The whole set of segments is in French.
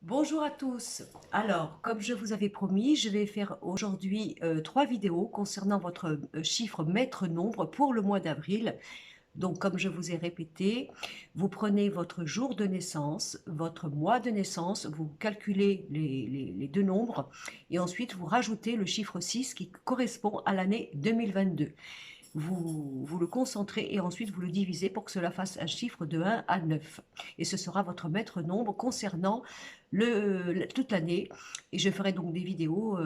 Bonjour à tous. Alors, comme je vous avais promis, je vais faire aujourd'hui 3 vidéos concernant votre chiffre maître nombre pour le mois d'avril. Donc, comme je vous ai répété, vous prenez votre jour de naissance, votre mois de naissance, vous calculez les deux nombres et ensuite vous rajoutez le chiffre 6 qui correspond à l'année 2022. Vous le concentrez et ensuite vous le divisez pour que cela fasse un chiffre de 1 à 9. Et ce sera votre maître nombre concernant toute l'année. Et je ferai donc des vidéos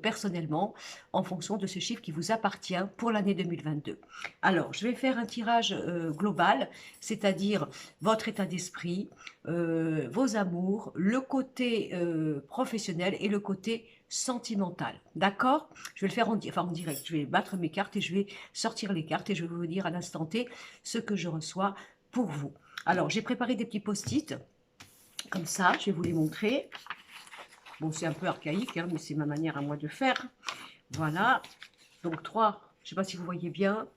personnellement en fonction de ce chiffre qui vous appartient pour l'année 2022. Alors, je vais faire un tirage global, c'est-à-dire votre état d'esprit, vos amours, le côté professionnel et le côté sentimental. D'accord? Je vais le faire en direct. Je vais battre mes cartes et je vais sortir les cartes et je vais vous dire à l'instant T ce que je reçois pour vous. Alors, j'ai préparé des petits post-it, comme ça, je vais vous les montrer. Bon, c'est un peu archaïque, hein, mais c'est ma manière à moi de faire. Voilà, donc 3, je ne sais pas si vous voyez bien,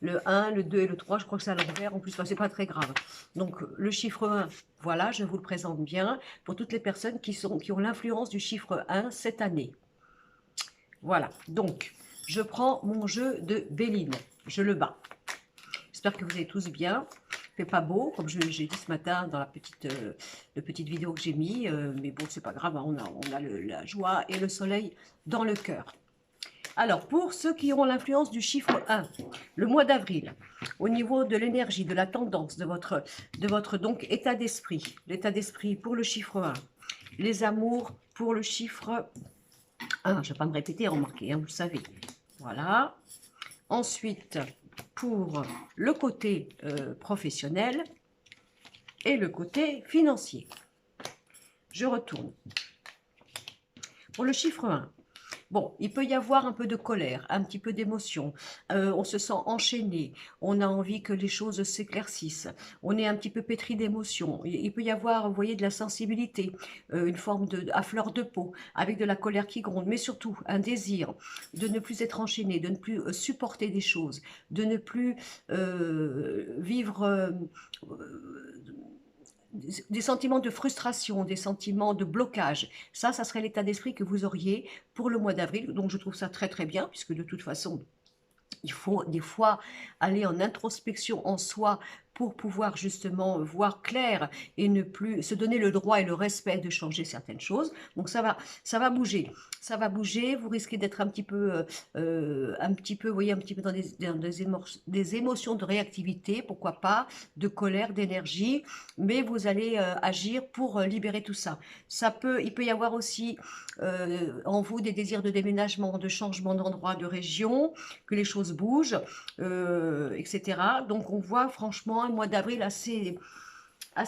le 1, le 2 et le 3, je crois que c'est à l'envers, en plus, enfin, c'est pas très grave. Donc, le chiffre 1, voilà, je vous le présente bien, pour toutes les personnes qui ont l'influence du chiffre 1 cette année. Voilà, donc, je prends mon jeu de Béline, je le bats. J'espère que vous allez tous bien. Il fait pas beau, comme j'ai dit ce matin dans la petite vidéo que j'ai mis, mais bon, c'est pas grave, hein, on a la joie et le soleil dans le cœur. Alors, pour ceux qui ont l'influence du chiffre 1, le mois d'avril, au niveau de l'énergie, de la tendance, de votre donc état d'esprit, l'état d'esprit pour le chiffre 1, les amours pour le chiffre 1, je ne vais pas me répéter, remarquez, hein, vous le savez. Voilà. Ensuite, pour le côté professionnel et le côté financier. Je retourne. Pour le chiffre 1, bon, il peut y avoir un peu de colère, un petit peu d'émotion, on se sent enchaîné, on a envie que les choses s'éclaircissent, on est un petit peu pétri d'émotions, il peut y avoir, vous voyez, de la sensibilité, une forme à fleur de peau, avec de la colère qui gronde, mais surtout un désir de ne plus être enchaîné, de ne plus supporter des choses, de ne plus vivre des sentiments de frustration, des sentiments de blocage. Ça serait l'état d'esprit que vous auriez pour le mois d'avril. Donc, je trouve ça très, très bien, puisque de toute façon, il faut des fois aller en introspection en soi pour pouvoir justement voir clair et ne plus se donner le droit et le respect de changer certaines choses. Donc ça va bouger. Ça va bouger, vous risquez d'être un petit peu, vous voyez, un petit peu dans des émotions de réactivité, pourquoi pas, de colère, d'énergie, mais vous allez agir pour libérer tout ça. Il peut y avoir aussi en vous des désirs de déménagement, de changement d'endroit, de région, que les choses bougent, etc. Donc on voit franchement un mois d'avril assez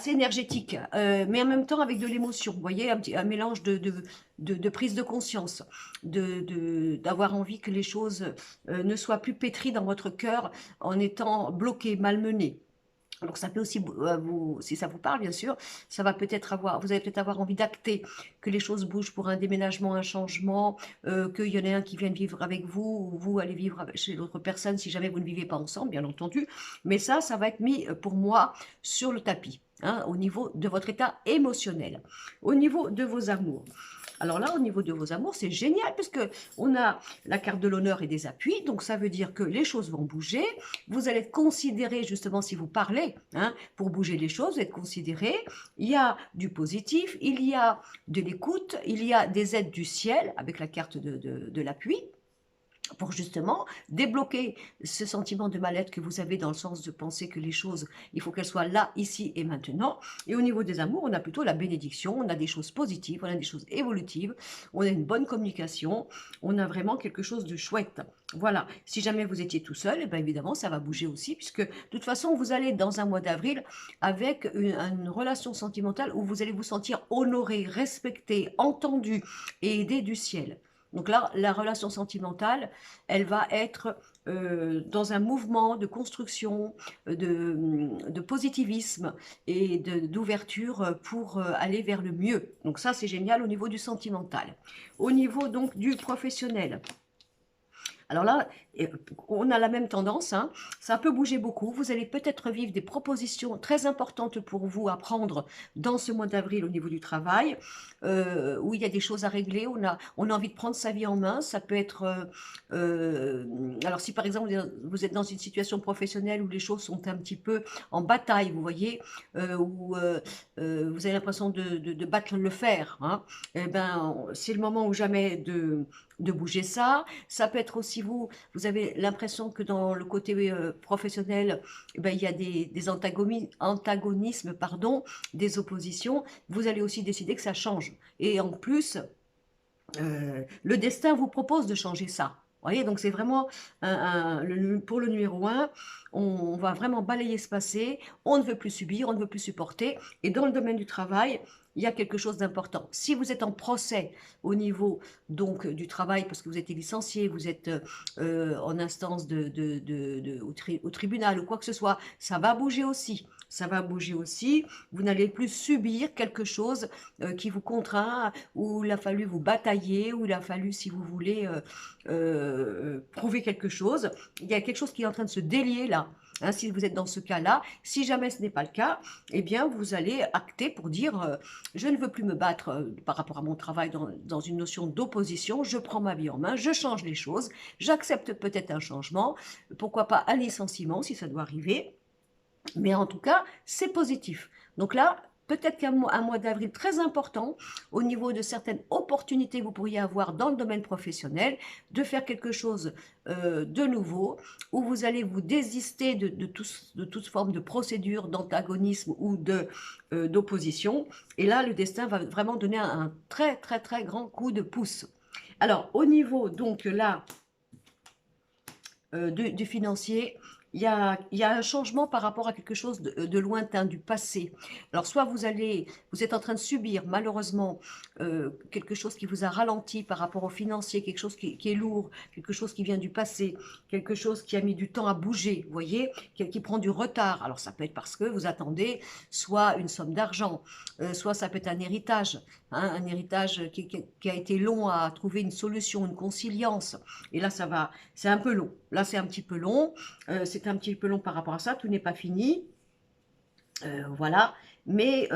énergétique, mais en même temps avec de l'émotion. Vous voyez, un mélange de prise de conscience, d'avoir envie que les choses ne soient plus pétries dans votre cœur en étant bloquées, malmenées. Donc ça peut aussi, si ça vous parle bien sûr, vous allez peut-être avoir envie d'acter que les choses bougent pour un déménagement, un changement, qu'il y en ait un qui vienne vivre avec vous, ou vous allez vivre chez l'autre personne si jamais vous ne vivez pas ensemble, bien entendu. Mais ça va être mis pour moi sur le tapis, hein, au niveau de votre état émotionnel, au niveau de vos amours. Alors là, au niveau de vos amours, c'est génial puisque on a la carte de l'honneur et des appuis, donc ça veut dire que les choses vont bouger. Vous allez être considéré, justement, si vous parlez, hein, pour bouger les choses, vous êtes considéré. Il y a du positif, il y a de l'écoute, il y a des aides du ciel avec la carte de l'appui, pour justement débloquer ce sentiment de mal-être que vous avez dans le sens de penser que les choses, il faut qu'elles soient là, ici et maintenant. Et au niveau des amours, on a plutôt la bénédiction, on a des choses positives, on a des choses évolutives, on a une bonne communication, on a vraiment quelque chose de chouette. Voilà, si jamais vous étiez tout seul, et bien évidemment, ça va bouger aussi, puisque de toute façon, vous allez dans un mois d'avril avec une relation sentimentale où vous allez vous sentir honoré, respecté, entendu et aidé du ciel. Donc là, la relation sentimentale, elle va être dans un mouvement de construction, de positivisme et d'ouverture pour aller vers le mieux. Donc ça, c'est génial au niveau du sentimental. Au niveau donc du professionnel, Alors là, on a la même tendance, hein, ça peut bouger beaucoup. Vous allez peut-être vivre des propositions très importantes pour vous à prendre dans ce mois d'avril au niveau du travail, où il y a des choses à régler, on a envie de prendre sa vie en main. Ça peut être, alors si par exemple vous êtes dans une situation professionnelle où les choses sont un petit peu en bataille, vous voyez, où vous avez l'impression de battre le fer, hein, eh ben, c'est le moment ou jamais de bouger ça. Ça peut être aussi vous avez l'impression que dans le côté professionnel, eh ben, il y a des antagonismes, pardon, des oppositions. Vous allez aussi décider que ça change. Et en plus, le destin vous propose de changer ça. Vous voyez, donc c'est vraiment, pour le numéro un, on va vraiment balayer ce passé, on ne veut plus subir, on ne veut plus supporter. Et dans le domaine du travail, il y a quelque chose d'important. Si vous êtes en procès au niveau donc du travail, parce que vous êtes licencié, vous êtes en instance au tribunal ou quoi que ce soit, ça va bouger aussi. Ça va bouger aussi. Vous n'allez plus subir quelque chose qui vous contraint, où il a fallu vous batailler, où il a fallu, si vous voulez, prouver quelque chose. Il y a quelque chose qui est en train de se délier là. Hein, si vous êtes dans ce cas-là, si jamais ce n'est pas le cas, eh bien vous allez acter pour dire je ne veux plus me battre par rapport à mon travail dans une notion d'opposition, je prends ma vie en main, je change les choses, j'accepte peut-être un changement, pourquoi pas un licenciement si ça doit arriver, mais en tout cas, c'est positif. Donc là, peut-être qu'un mois d'avril très important au niveau de certaines opportunités que vous pourriez avoir dans le domaine professionnel, de faire quelque chose de nouveau, où vous allez vous désister de toute forme de procédure, d'antagonisme ou d'opposition. Et là, le destin va vraiment donner un très, très, très grand coup de pouce. Alors, au niveau, donc là, du financier, il y a un changement par rapport à quelque chose de lointain, du passé. Alors, soit vous êtes en train de subir malheureusement quelque chose qui vous a ralenti par rapport au financier, quelque chose qui est lourd, quelque chose qui vient du passé, quelque chose qui a mis du temps à bouger, vous voyez, qui prend du retard. Alors, ça peut être parce que vous attendez soit une somme d'argent, soit ça peut être un héritage, hein, un héritage qui a été long à trouver une solution, une conciliance. Et là, c'est un peu long. Là, c'est un petit peu long. C'est un petit peu long par rapport à ça. Tout n'est pas fini. Voilà. Mais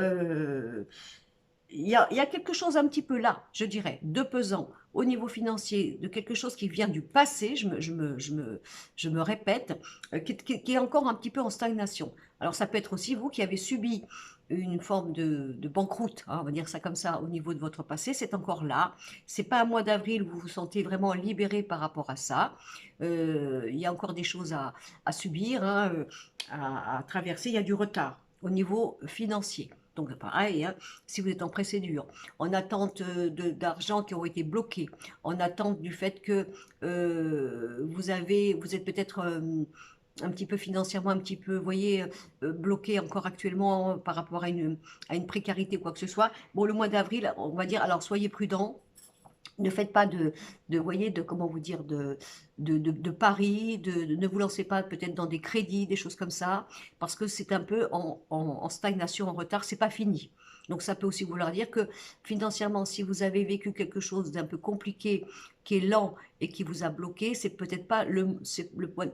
il y a quelque chose un petit peu là, je dirais, de pesant au niveau financier, de quelque chose qui vient du passé, je me répète, qui est encore un petit peu en stagnation. Alors ça peut être aussi vous qui avez subi une forme de banqueroute, hein, on va dire ça comme ça, au niveau de votre passé, c'est encore là. C'est pas un mois d'avril où vous vous sentez vraiment libéré par rapport à ça. Il y a encore des choses à subir, hein, à traverser, il y a du retard au niveau financier. Donc pareil, hein, si vous êtes en procédure, en attente d'argent qui ont été bloqués, en attente du fait que vous êtes peut-être un petit peu financièrement, un petit peu, vous voyez, bloqué encore actuellement par rapport à une précarité ou quoi que ce soit. Bon, le mois d'avril, on va dire, alors soyez prudents, ne faites pas voyez, comment vous dire, de paris, ne vous lancez pas peut-être dans des crédits, des choses comme ça, parce que c'est un peu en stagnation, en retard, c'est pas fini. Donc ça peut aussi vouloir dire que financièrement, si vous avez vécu quelque chose d'un peu compliqué, qui est lent et qui vous a bloqué, c'est peut-être pas le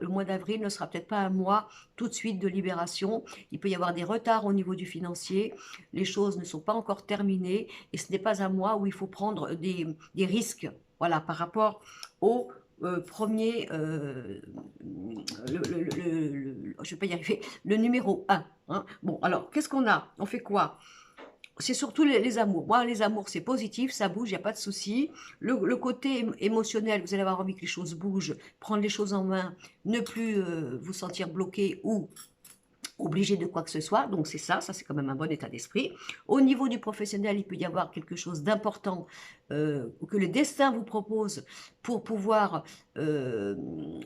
mois d'avril ne sera peut-être pas un mois tout de suite de libération. Il peut y avoir des retards au niveau du financier, les choses ne sont pas encore terminées et ce n'est pas un mois où il faut prendre des risques, voilà, par rapport au premier, je vais pas y arriver, le numéro un, hein. Bon, alors, qu'est-ce qu'on a? On fait quoi? C'est surtout les amours. Moi, les amours, c'est positif, ça bouge, il n'y a pas de souci. Le côté émotionnel, vous allez avoir envie que les choses bougent, prendre les choses en main, ne plus vous sentir bloqué ou obligé de quoi que ce soit, donc c'est ça c'est quand même un bon état d'esprit. Au niveau du professionnel, il peut y avoir quelque chose d'important que le destin vous propose pour pouvoir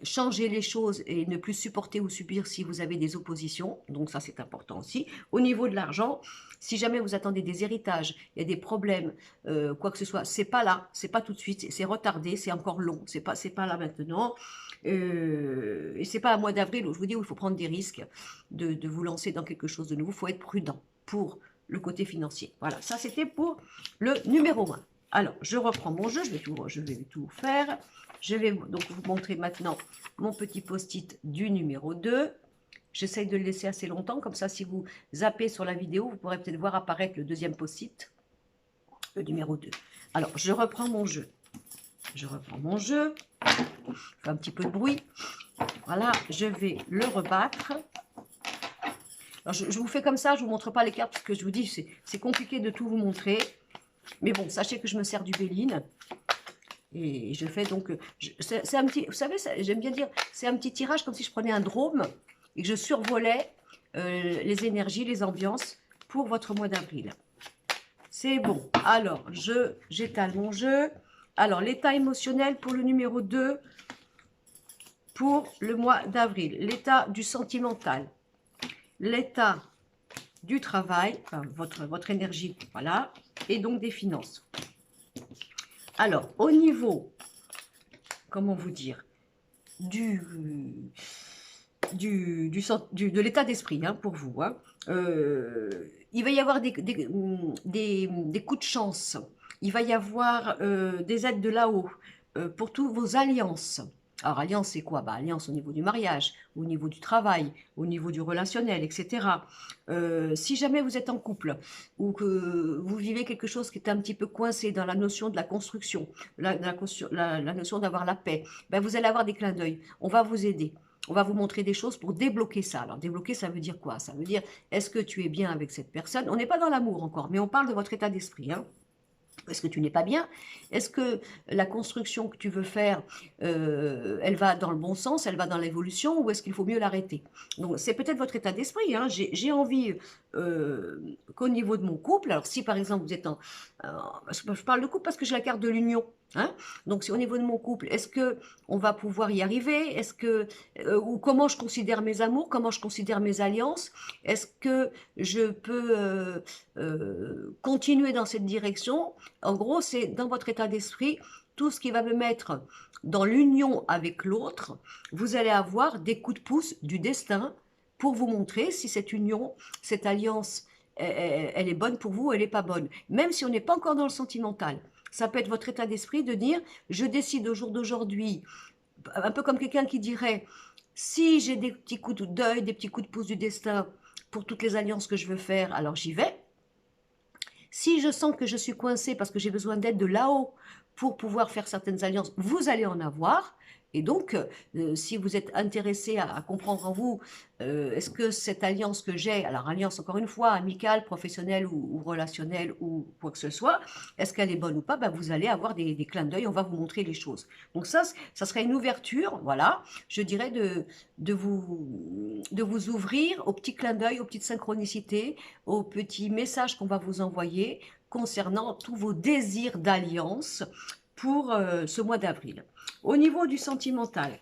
changer les choses et ne plus supporter ou subir si vous avez des oppositions, donc ça c'est important aussi. Au niveau de l'argent, si jamais vous attendez des héritages, il y a des problèmes, quoi que ce soit, c'est pas là, c'est pas tout de suite, c'est retardé, c'est encore long, c'est pas là maintenant. Et c'est pas un mois d'avril où je vous dis où il faut prendre des risques de vous lancer dans quelque chose de nouveau. Il faut être prudent pour le côté financier. Voilà, ça c'était pour le numéro 1. Alors, je reprends mon jeu, je vais tout faire. Je vais donc vous montrer maintenant mon petit post-it du numéro 2. J'essaye de le laisser assez longtemps, comme ça, si vous zappez sur la vidéo, vous pourrez peut-être voir apparaître le deuxième post-it, le numéro 2. Alors, je reprends mon jeu. Je reprends mon jeu. Je fais un petit peu de bruit. Voilà, je vais le rebattre. Alors, je vous fais comme ça, je ne vous montre pas les cartes, parce que je vous dis, c'est compliqué de tout vous montrer. Mais bon, sachez que je me sers du Béline. Et je fais donc, c'est un petit, vous savez, j'aime bien dire, c'est un petit tirage comme si je prenais un drone et que je survolais les énergies, les ambiances pour votre mois d'avril. C'est bon. Alors, j'étale mon jeu. Alors, l'état émotionnel pour le numéro 2 pour le mois d'avril. L'état du sentimental. L'état du travail, enfin, votre énergie, voilà, et donc des finances. Alors, au niveau, comment vous dire, de l'état d'esprit, hein, pour vous, hein, il va y avoir des coups de chance, il va y avoir des aides de là-haut pour toutes vos alliances. Alors, alliance, c'est quoi? Bah, alliance au niveau du mariage, au niveau du travail, au niveau du relationnel, etc. Si jamais vous êtes en couple ou que vous vivez quelque chose qui est un petit peu coincé dans la notion de la construction, la notion d'avoir la paix, ben vous allez avoir des clins d'œil. On va vous aider. On va vous montrer des choses pour débloquer ça. Alors, débloquer, ça veut dire quoi? Ça veut dire, est-ce que tu es bien avec cette personne? On n'est pas dans l'amour encore, mais on parle de votre état d'esprit, hein. Est-ce que tu n'es pas bien? Est-ce que la construction que tu veux faire, elle va dans le bon sens, elle va dans l'évolution, ou est-ce qu'il faut mieux l'arrêter? Donc, c'est peut-être votre état d'esprit, hein. J'ai envie qu'au niveau de mon couple, alors si par exemple vous êtes en... je parle de couple parce que j'ai la carte de l'union, hein. Donc, si au niveau de mon couple, est-ce que on va pouvoir y arriver? Est-ce que... ou comment je considère mes amours? Comment je considère mes alliances? Est-ce que je peux continuer dans cette direction? En gros, c'est dans votre état d'esprit, tout ce qui va me mettre dans l'union avec l'autre, vous allez avoir des coups de pouce du destin pour vous montrer si cette union, cette alliance, elle est bonne pour vous, elle n'est pas bonne. Même si on n'est pas encore dans le sentimental. Ça peut être votre état d'esprit de dire, je décide au jour d'aujourd'hui, un peu comme quelqu'un qui dirait, si j'ai des petits coups d'œil, des petits coups de pouce du destin pour toutes les alliances que je veux faire, alors j'y vais. Si je sens que je suis coincée parce que j'ai besoin d'aide de là-haut pour pouvoir faire certaines alliances, vous allez en avoir. Et donc, si vous êtes intéressé à comprendre en vous, est-ce que cette alliance que j'ai, alors alliance encore une fois, amicale, professionnelle ou relationnelle ou quoi que ce soit, est-ce qu'elle est bonne ou pas? Ben, vous allez avoir des clins d'œil, on va vous montrer les choses. Donc ça serait une ouverture, voilà, je dirais de vous ouvrir aux petits clins d'œil, aux petites synchronicités, aux petits messages qu'on va vous envoyer concernant tous vos désirs d'alliance pour ce mois d'avril. Au niveau du sentimental,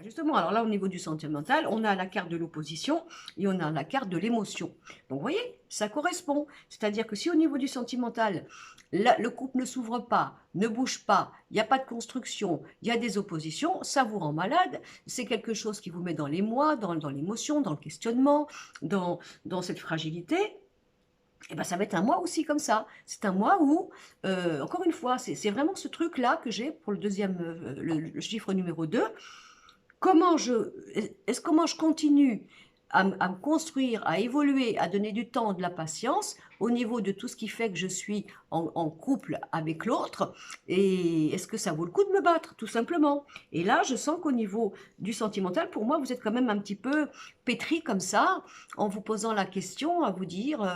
justement, alors là, au niveau du sentimental, on a la carte de l'opposition et on a la carte de l'émotion. Donc, vous voyez, ça correspond. C'est-à-dire que si au niveau du sentimental, le couple ne s'ouvre pas, ne bouge pas, il n'y a pas de construction, il y a des oppositions, ça vous rend malade. C'est quelque chose qui vous met dans l'émoi, dans l'émotion, dans le questionnement, dans cette fragilité. Et ben, ça va être un mois aussi comme ça. C'est un mois où, encore une fois, c'est vraiment ce truc-là que j'ai pour le deuxième, le chiffre numéro 2. Comment je continue à me construire, à évoluer, à donner du temps, de la patience au niveau de tout ce qui fait que je suis en couple avec l'autre, et est-ce que ça vaut le coup de me battre, tout simplement? Et là, je sens qu'au niveau du sentimental, pour moi, vous êtes quand même un petit peu pétri comme ça, en vous posant la question, à vous dire,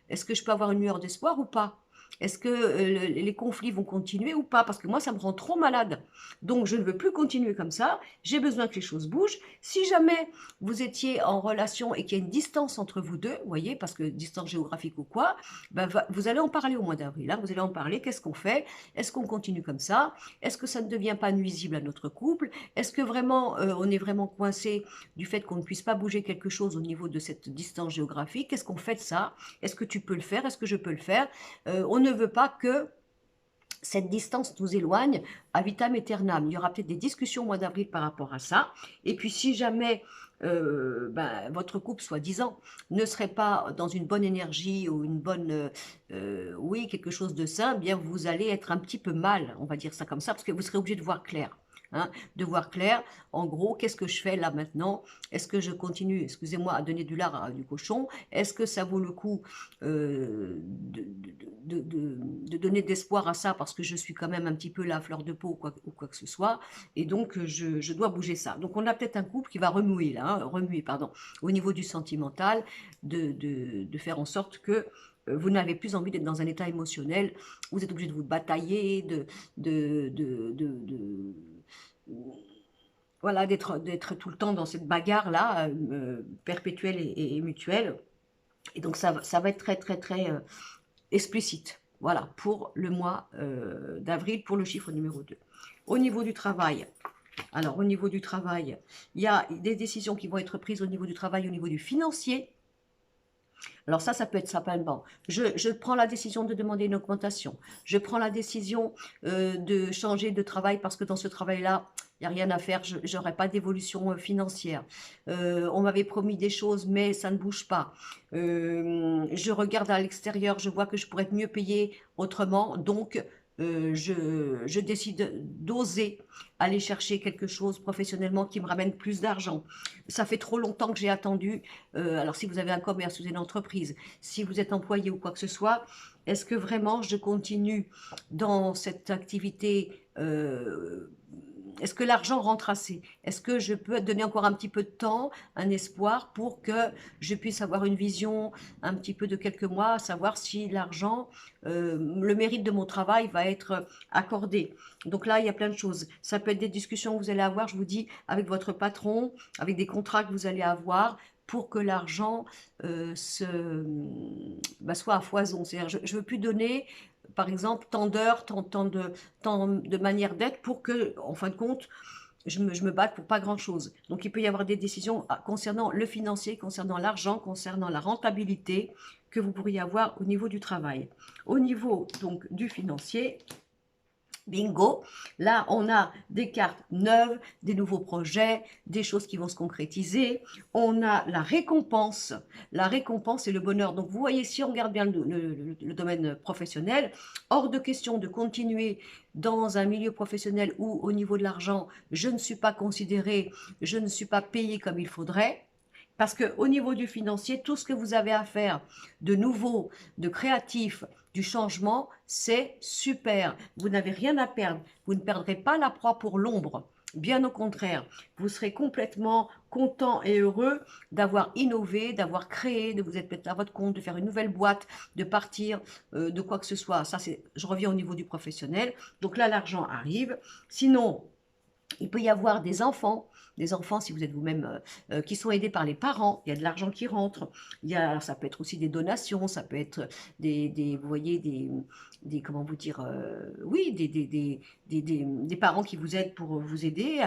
est-ce que je peux avoir une lueur d'espoir ou pas? Est-ce que les conflits vont continuer ou pas? Parce que moi, ça me rend trop malade. Donc, je ne veux plus continuer comme ça. J'ai besoin que les choses bougent. Si jamais vous étiez en relation et qu'il y a une distance entre vous deux, vous voyez, parce que distance géographique ou quoi, ben, vous allez en parler au mois d'avril. Hein, vous allez en parler. Qu'est-ce qu'on fait? Est-ce qu'on continue comme ça? Est-ce que ça ne devient pas nuisible à notre couple? Est-ce que vraiment, on est vraiment coincé du fait qu'on ne puisse pas bouger quelque chose au niveau de cette distance géographique? Qu'est-ce qu'on fait de ça? Est-ce que tu peux le faire? Est-ce que je peux le faire? On ne veut pas que cette distance nous éloigne à vitam aeternam. Il y aura peut-être des discussions au mois d'avril par rapport à ça. Et puis si jamais votre couple, soi-disant, ne serait pas dans une bonne énergie ou une bonne, oui, quelque chose de sain, eh bien vous allez être un petit peu mal, on va dire ça comme ça, parce que vous serez obligé de voir clair. Hein, de voir clair, en gros, qu'est-ce que je fais là maintenant? Est-ce que je continue, excusez-moi, à donner du lard à du cochon? Est-ce que ça vaut le coup de donner d'espoir à ça parce que je suis quand même un petit peu la fleur de peau ou quoi que ce soit, et donc je dois bouger ça. Donc on a peut-être un couple qui va remuer là, hein, remuer, pardon, au niveau du sentimental, de faire en sorte que vous n'avez plus envie d'être dans un état émotionnel, vous êtes obligé de vous batailler, voilà, d'être tout le temps dans cette bagarre-là, perpétuelle et mutuelle. Et donc ça va être très, très, très explicite. Voilà, pour le mois d'avril, pour le chiffre numéro 2. Au niveau du travail, alors au niveau du travail, il y a des décisions qui vont être prises au niveau du travail, au niveau du financier. Alors ça peut être simplement, je prends la décision de demander une augmentation, je prends la décision de changer de travail parce que dans ce travail-là, il n'y a rien à faire, je n'aurai pas d'évolution financière. On m'avait promis des choses, mais ça ne bouge pas. Je regarde à l'extérieur, je vois que je pourrais être mieux payée autrement, donc je décide d'oser aller chercher quelque chose professionnellement qui me ramène plus d'argent. Ça fait trop longtemps que j'ai attendu. Alors si vous avez un commerce, vous avez une entreprise, si vous êtes employé ou quoi que ce soit, est-ce que vraiment je continue dans cette activité est-ce que l'argent rentre assez? Est-ce que je peux donner encore un petit peu de temps, un espoir pour que je puisse avoir une vision un petit peu de quelques mois, savoir si l'argent, le mérite de mon travail va être accordé. Donc là, il y a plein de choses. Ça peut être des discussions que vous allez avoir, je vous dis, avec votre patron, avec des contrats que vous allez avoir pour que l'argent soit à foison. C'est-à-dire, je ne veux plus donner, par exemple, tant d'heures, tant de manières d'être pour que, en fin de compte, je me batte pour pas grand-chose. Donc, il peut y avoir des décisions concernant le financier, concernant l'argent, concernant la rentabilité que vous pourriez avoir au niveau du travail. Au niveau donc du financier, bingo, là on a des cartes neuves, des nouveaux projets, des choses qui vont se concrétiser. On a la récompense et le bonheur. Donc vous voyez, si on regarde bien le domaine professionnel, hors de question de continuer dans un milieu professionnel où au niveau de l'argent, je ne suis pas considérée, je ne suis pas payée comme il faudrait. Parce qu'au niveau du financier, tout ce que vous avez à faire de nouveau, de créatif, du changement, c'est super. Vous n'avez rien à perdre. Vous ne perdrez pas la proie pour l'ombre. Bien au contraire, vous serez complètement content et heureux d'avoir innové, d'avoir créé, de vous être peut-être à votre compte, de faire une nouvelle boîte, de partir, de quoi que ce soit. Ça, c'est, je reviens au niveau du professionnel. Donc là, l'argent arrive. Sinon, il peut y avoir des enfants si vous êtes vous-même, qui sont aidés par les parents, il y a de l'argent qui rentre, alors ça peut être aussi des donations, ça peut être vous voyez, comment vous dire, oui, des parents qui vous aident pour vous aider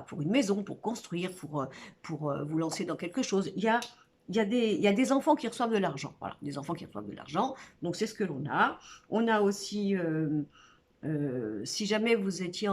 pour une maison, pour construire, pour vous lancer dans quelque chose. Il y a des enfants qui reçoivent de l'argent, voilà, des enfants qui reçoivent de l'argent, donc c'est ce que l'on a. On a aussi si jamais vous aviez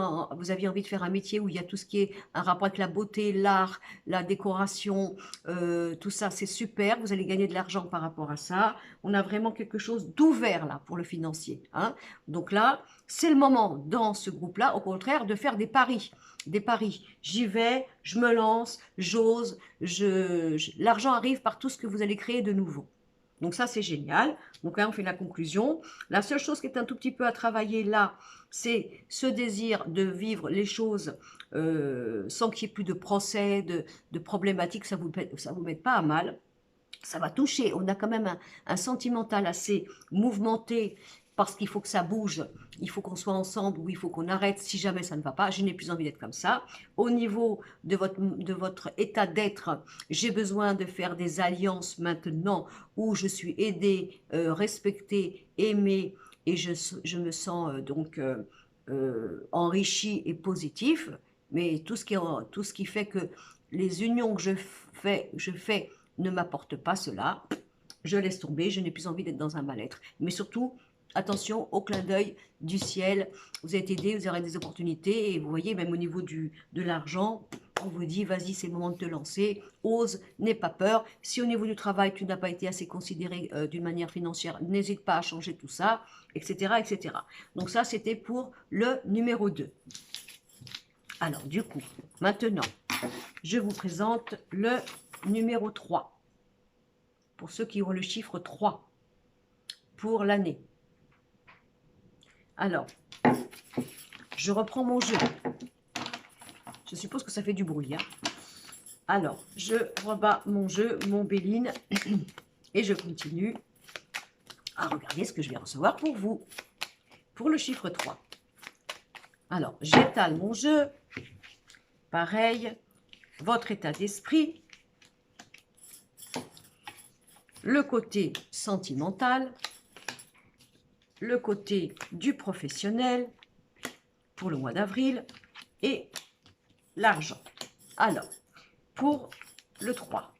envie de faire un métier où il y a tout ce qui est un rapport avec la beauté, l'art, la décoration, tout ça, c'est super. Vous allez gagner de l'argent par rapport à ça. On a vraiment quelque chose d'ouvert là pour le financier. Hein. Donc là, c'est le moment dans ce groupe-là, au contraire, de faire des paris. Des paris. J'y vais, je me lance, j'ose, l'argent arrive par tout ce que vous allez créer de nouveau. Donc ça, c'est génial. Donc là, on fait la conclusion. La seule chose qui est un tout petit peu à travailler là, c'est ce désir de vivre les choses sans qu'il y ait plus de procès, de problématiques, ça vous mette pas à mal. Ça va toucher, on a quand même un sentimental assez mouvementé parce qu'il faut que ça bouge, il faut qu'on soit ensemble ou il faut qu'on arrête si jamais ça ne va pas. Je n'ai plus envie d'être comme ça. Au niveau de votre état d'être, j'ai besoin de faire des alliances maintenant où je suis aidée, respectée, aimée et je me sens enrichie et positif. Mais tout ce qui fait que les unions que je fais ne m'apporte pas cela, je laisse tomber, je n'ai plus envie d'être dans un mal-être. Mais surtout, attention au clin d'œil du ciel. Vous êtes aidé, vous aurez des opportunités. Et vous voyez, même au niveau de l'argent, on vous dit, vas-y, c'est le moment de te lancer. Ose, n'aie pas peur. Si au niveau du travail, tu n'as pas été assez considéré d'une manière financière, n'hésite pas à changer tout ça, etc., etc. Donc ça, c'était pour le numéro 2. Alors, du coup, maintenant, je vous présente le numéro 3. Pour ceux qui ont le chiffre 3 pour l'année. Alors, je reprends mon jeu. Je suppose que ça fait du bruit. Hein. Alors, je rebats mon jeu, mon Béline, et je continue à regarder ce que je vais recevoir pour vous. Pour le chiffre 3. Alors, j'étale mon jeu. Pareil, votre état d'esprit. Le côté sentimental. Le côté du professionnel pour le mois d'avril et l'argent. Alors, pour le 3.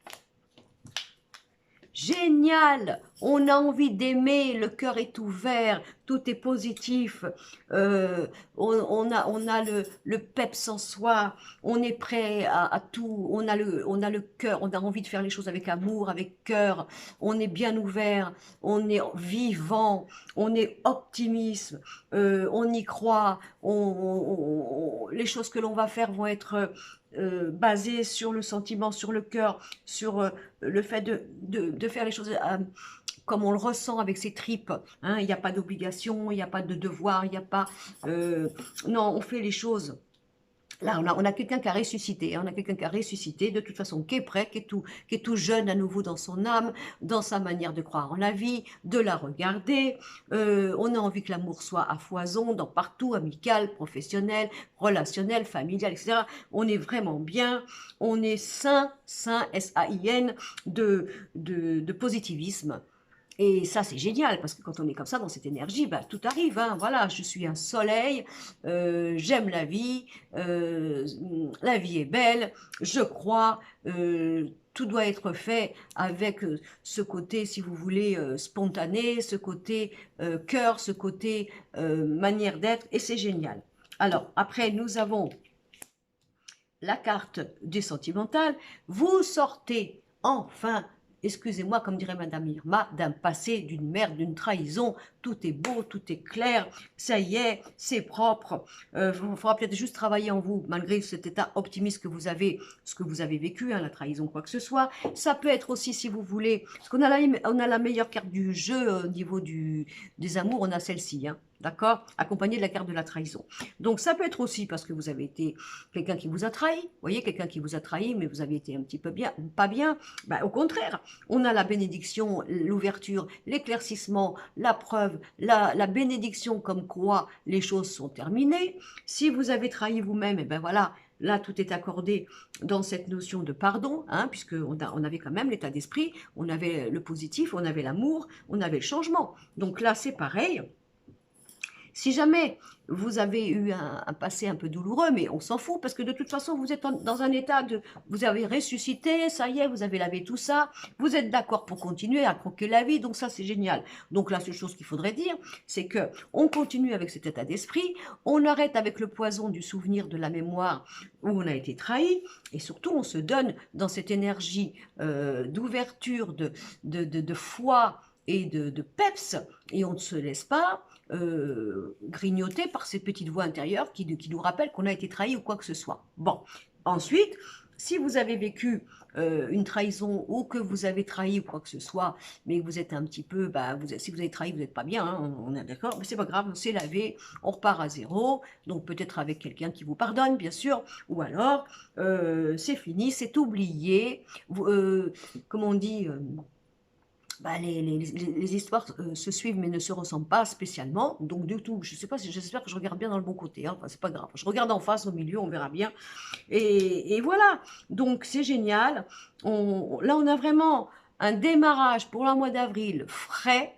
Génial! On a envie d'aimer, le cœur est ouvert, tout est positif, on a le peps en soi, on est prêt à tout, on a le cœur, on a envie de faire les choses avec amour, avec cœur, on est bien ouvert, on est vivant, on est optimiste, on y croit, les choses que l'on va faire vont être basées sur le sentiment, sur le cœur, sur le fait de faire les choses comme on le ressent avec ses tripes. Hein, il n'y a pas d'obligation, il n'y a pas de devoir, il n'y a pas... non, on fait les choses. Là, on a quelqu'un qui a ressuscité, hein, on a quelqu'un qui a ressuscité, de toute façon, qui est prêt, qui est tout jeune à nouveau dans son âme, dans sa manière de croire en la vie, de la regarder. On a envie que l'amour soit à foison, dans partout, amical, professionnel, relationnel, familial, etc. On est vraiment bien, on est sain, S-A-I-N, de positivisme. Et ça, c'est génial, parce que quand on est comme ça, dans cette énergie, bah, tout arrive. Hein, voilà, je suis un soleil, j'aime la vie est belle, je crois, tout doit être fait avec ce côté, si vous voulez, spontané, ce côté cœur, ce côté manière d'être, et c'est génial. Alors, après, nous avons la carte du sentimental. Vous sortez enfin, excusez-moi, comme dirait Madame Irma, d'un passé, d'une merde, d'une trahison. Tout est beau, tout est clair, ça y est, c'est propre. Il faudra peut-être juste travailler en vous, malgré cet état optimiste que vous avez, ce que vous avez vécu, hein, la trahison, quoi que ce soit. Ça peut être aussi, si vous voulez, parce qu'on a la meilleure carte du jeu au niveau des amours, on a celle-ci, hein, d'accord, accompagnée de la carte de la trahison. Donc ça peut être aussi parce que vous avez été quelqu'un qui vous a trahi, vous voyez, quelqu'un qui vous a trahi, mais vous avez été un petit peu bien, pas bien. Ben, au contraire, on a la bénédiction, l'ouverture, l'éclaircissement, la preuve, la bénédiction comme quoi les choses sont terminées. Si vous avez trahi vous-même, et ben voilà, là, tout est accordé dans cette notion de pardon, hein, puisqu'on on avait quand même l'état d'esprit, on avait le positif, on avait l'amour, on avait le changement. Donc là, c'est pareil. Si jamais vous avez eu un passé un peu douloureux, mais on s'en fout, parce que de toute façon, vous êtes dans un état de... Vous avez ressuscité, ça y est, vous avez lavé tout ça, vous êtes d'accord pour continuer à croquer la vie, donc ça, c'est génial. Donc la seule chose qu'il faudrait dire, c'est que on continue avec cet état d'esprit, on arrête avec le poison du souvenir, de la mémoire, où on a été trahi, et surtout, on se donne dans cette énergie d'ouverture, de foi et de peps, et on ne se laisse pas grignoter par ces petites voix intérieures qui nous rappellent qu'on a été trahi ou quoi que ce soit. Bon, ensuite, si vous avez vécu une trahison ou que vous avez trahi ou quoi que ce soit, mais que vous êtes un petit peu, bah, si vous avez trahi, vous n'êtes pas bien, hein, on est d'accord, mais c'est pas grave, on s'est lavé, on repart à zéro, donc peut-être avec quelqu'un qui vous pardonne, bien sûr, ou alors c'est fini, c'est oublié, comment on dit bah, les histoires se suivent mais ne se ressemblent pas spécialement. Donc du tout, je sais pas si j'espère que je regarde bien dans le bon côté. Hein. Enfin, c'est pas grave. Je regarde en face, au milieu, on verra bien. Et voilà. Donc c'est génial. Là, on a vraiment un démarrage pour le mois d'avril frais.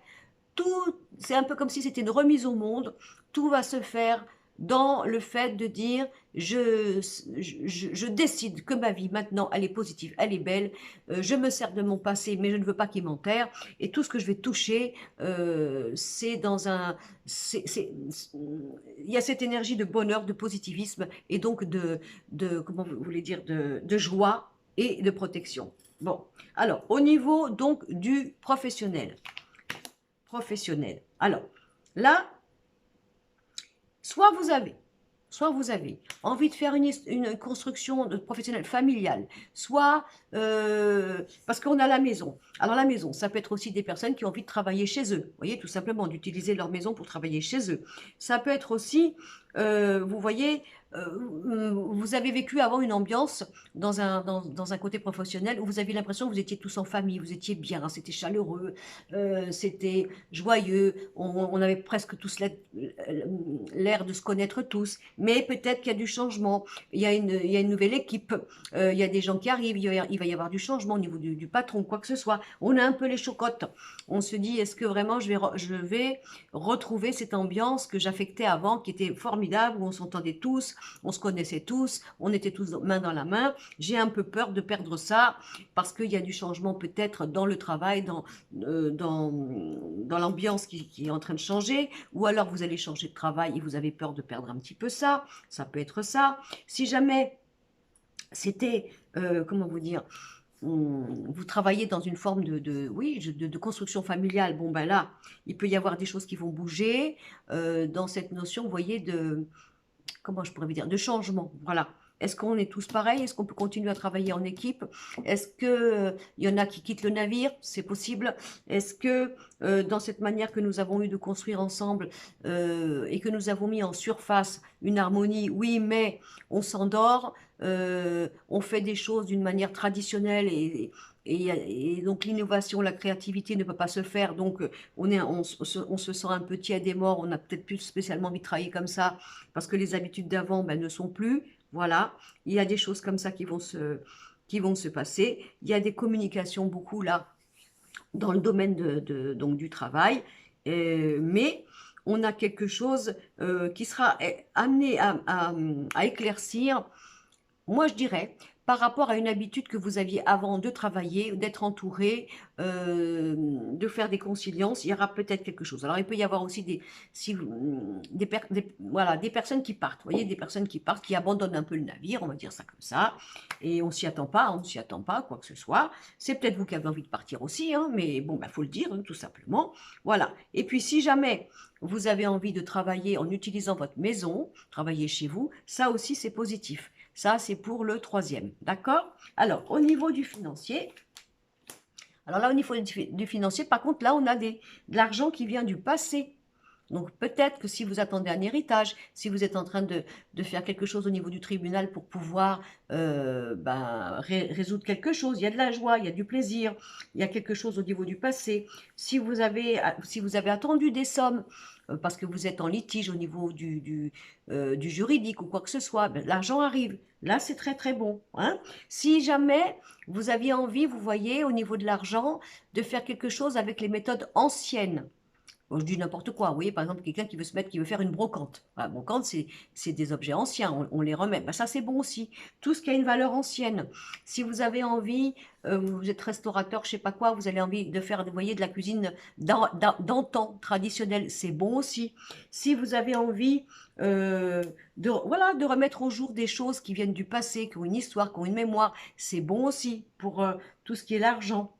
Tout, c'est un peu comme si c'était une remise au monde. Tout va se faire dans le fait de dire je décide que ma vie maintenant elle est positive, elle est belle, je me sers de mon passé mais je ne veux pas qu'il m'enterre et tout ce que je vais toucher c'est dans un il y a cette énergie de bonheur, de positivisme et donc de comment vous voulez dire de joie et de protection. Bon, alors au niveau donc du professionnel. Alors là, soit vous avez soit vous avez envie de faire une construction professionnelle familiale, soit parce qu'on a la maison. Alors la maison, ça peut être aussi des personnes qui ont envie de travailler chez eux, vous voyez, tout simplement, d'utiliser leur maison pour travailler chez eux. Ça peut être aussi, vous voyez, vous avez vécu avant une ambiance dans un côté professionnel où vous aviez l'impression que vous étiez tous en famille, vous étiez bien, c'était chaleureux, c'était joyeux, on avait presque tous l'air de se connaître tous, mais peut-être qu'il y a du changement, il y a une nouvelle équipe, il y a des gens qui arrivent, il va y avoir du changement au niveau du patron, quoi que ce soit. On a un peu les chocottes. On se dit, est-ce que vraiment je vais retrouver cette ambiance que j'affectais avant, qui était formidable, où on s'entendait tous, on se connaissait tous, on était tous main dans la main. J'ai un peu peur de perdre ça parce qu'il y a du changement peut-être dans le travail, dans l'ambiance qui est en train de changer, ou alors vous allez changer de travail et vous avez peur de perdre un petit peu ça. Ça peut être ça. Si jamais c'était, comment vous dire, vous travaillez dans une forme oui, de construction familiale, bon ben là, il peut y avoir des choses qui vont bouger dans cette notion, vous voyez, comment je pourrais vous dire, de changement, voilà. Est-ce qu'on est tous pareils? Est-ce qu'on peut continuer à travailler en équipe? Est-ce que il y en a qui quittent le navire? C'est possible. Est-ce que dans cette manière que nous avons eu de construire ensemble et que nous avons mis en surface une harmonie, oui, mais on s'endort, on fait des choses d'une manière traditionnelle et donc l'innovation, la créativité ne peut pas se faire, donc on se sent un peu tiède et mort, on n'a peut-être plus spécialement envie de travailler comme ça, parce que les habitudes d'avant ben, ne sont plus. Voilà, il y a des choses comme ça qui vont se passer. Il y a des communications beaucoup là dans le domaine donc, du travail, mais on a quelque chose qui sera amené à éclaircir, moi je dirais, par rapport à une habitude que vous aviez avant de travailler, d'être entouré, de faire des conciliances, il y aura peut-être quelque chose. Alors il peut y avoir aussi voilà, des personnes qui partent, vous voyez, des personnes qui partent, qui abandonnent un peu le navire, on va dire ça comme ça, et on s'y attend pas, on ne s'y attend pas, quoi que ce soit. C'est peut-être vous qui avez envie de partir aussi, hein, mais bon, il faut le dire, hein, tout simplement. Voilà. Et puis si jamais vous avez envie de travailler en utilisant votre maison, travailler chez vous, ça aussi c'est positif. Ça, c'est pour le troisième. D'accord? Alors, au niveau du financier, alors là, au niveau du financier, par contre, là, on a de l'argent qui vient du passé. Donc peut-être que si vous attendez un héritage, si vous êtes en train de faire quelque chose au niveau du tribunal pour pouvoir ben, résoudre quelque chose, il y a de la joie, il y a du plaisir, il y a quelque chose au niveau du passé. Si vous avez attendu des sommes parce que vous êtes en litige au niveau du juridique ou quoi que ce soit, ben, l'argent arrive. Là, c'est très très bon. Hein. Si jamais vous aviez envie, vous voyez, au niveau de l'argent, de faire quelque chose avec les méthodes anciennes, bon, je dis n'importe quoi. Vous voyez, par exemple, quelqu'un qui veut faire une brocante. La brocante, c'est des objets anciens, on les remet. Ben, ça, c'est bon aussi. Tout ce qui a une valeur ancienne. Si vous avez envie, vous êtes restaurateur, je sais pas quoi, vous avez envie de faire, vous voyez, de la cuisine d'antan, traditionnelle, c'est bon aussi. Si vous avez envie voilà, de remettre au jour des choses qui viennent du passé, qui ont une histoire, qui ont une mémoire, c'est bon aussi pour tout ce qui est l'argent.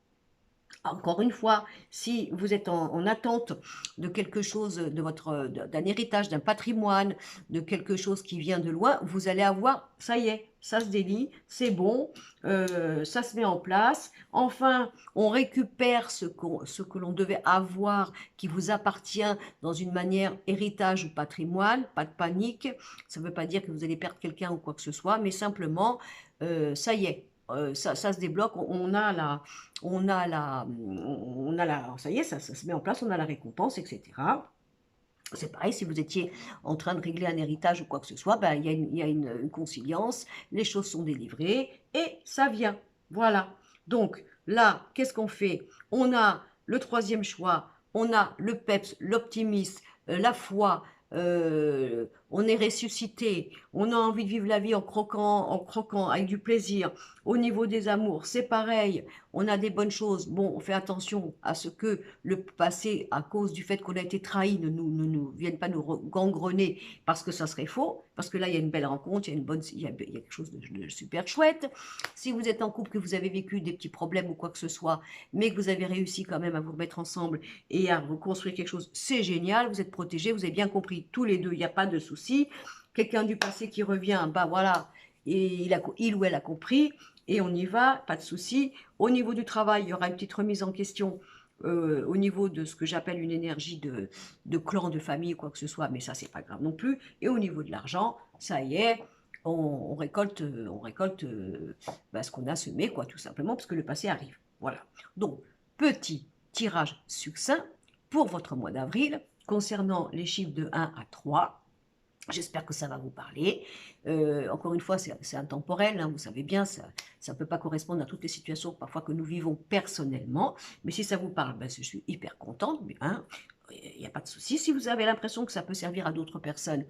Encore une fois, si vous êtes en attente de quelque chose, d'un héritage, d'un patrimoine, de quelque chose qui vient de loin, vous allez avoir, ça y est, ça se délie, c'est bon, ça se met en place. Enfin, on récupère ce que l'on devait avoir, qui vous appartient dans une manière héritage ou patrimoine, pas de panique. Ça ne veut pas dire que vous allez perdre quelqu'un ou quoi que ce soit, mais simplement, ça y est, ça se débloque, ça y est, ça se met en place, on a la récompense, etc. C'est pareil, si vous étiez en train de régler un héritage ou quoi que ce soit, ben, il y a une conciliance, les choses sont délivrées et ça vient. Voilà. Donc là, qu'est-ce qu'on fait? On a le troisième choix, on a le PEPS, l'optimisme, la foi, on est ressuscité, on a envie de vivre la vie en croquant, avec du plaisir. Au niveau des amours, c'est pareil, on a des bonnes choses. Bon, on fait attention à ce que le passé, à cause du fait qu'on a été trahi, ne nous vienne pas nous gangrener, parce que ça serait faux, parce que là, il y a une belle rencontre, il y a quelque chose de super chouette. Si vous êtes en couple, que vous avez vécu des petits problèmes ou quoi que ce soit, mais que vous avez réussi quand même à vous remettre ensemble et à reconstruire quelque chose, c'est génial, vous êtes protégés, vous avez bien compris tous les deux, il n'y a pas de souci. Quelqu'un du passé qui revient, bah voilà, et il ou elle a compris, et on y va, pas de souci. Au niveau du travail, il y aura une petite remise en question au niveau de ce que j'appelle une énergie de clan, de famille, quoi que ce soit, mais ça, c'est pas grave non plus. Et au niveau de l'argent, ça y est, on récolte, bah, ce qu'on a semé, quoi, tout simplement, parce que le passé arrive. Voilà. Donc, petit tirage succinct pour votre mois d'avril concernant les chiffres de 1 à 3. J'espère que ça va vous parler. Encore une fois, c'est intemporel, hein, vous savez bien, ça ne peut pas correspondre à toutes les situations parfois que nous vivons personnellement. Mais si ça vous parle, ben, je suis hyper contente. Hein, il n'y a pas de souci. Si vous avez l'impression que ça peut servir à d'autres personnes,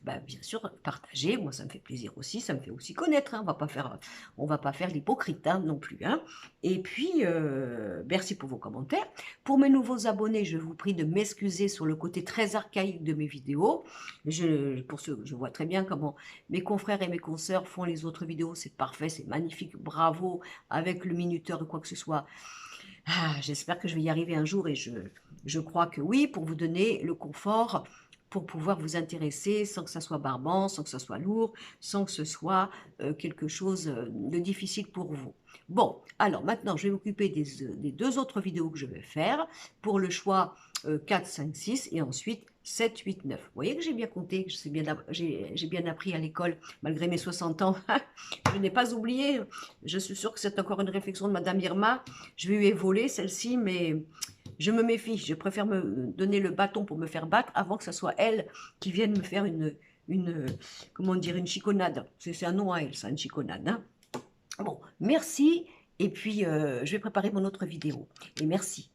ben, bien sûr, partagez. Moi, ça me fait plaisir aussi. Ça me fait aussi connaître. Hein, on va pas faire l'hypocrite hein, non plus. Hein. Et puis, merci pour vos commentaires. Pour mes nouveaux abonnés, je vous prie de m'excuser sur le côté très archaïque de mes vidéos. Je vois très bien comment mes confrères et mes consoeurs font les autres vidéos. C'est parfait, c'est magnifique. Bravo avec le minuteur ou quoi que ce soit. Ah, j'espère que je vais y arriver un jour et je crois que oui, pour vous donner le confort, pour pouvoir vous intéresser sans que ça soit barbant, sans que ça soit lourd, sans que ce soit quelque chose de difficile pour vous. Bon, alors maintenant, je vais m'occuper des deux autres vidéos que je vais faire pour le choix 4, 5, 6 et ensuite 7, 8, 9. Vous voyez que j'ai bien compté, j'ai bien appris à l'école, malgré mes 60 ans. Je n'ai pas oublié, je suis sûre que c'est encore une réflexion de Madame Irma. Je vais lui voler celle-ci, mais je me méfie. Je préfère me donner le bâton pour me faire battre avant que ce soit elle qui vienne me faire comment dire, une chicanade. C'est un nom à elle, ça, une chicanade. Hein. Bon, merci. Et puis, je vais préparer mon autre vidéo. Et merci.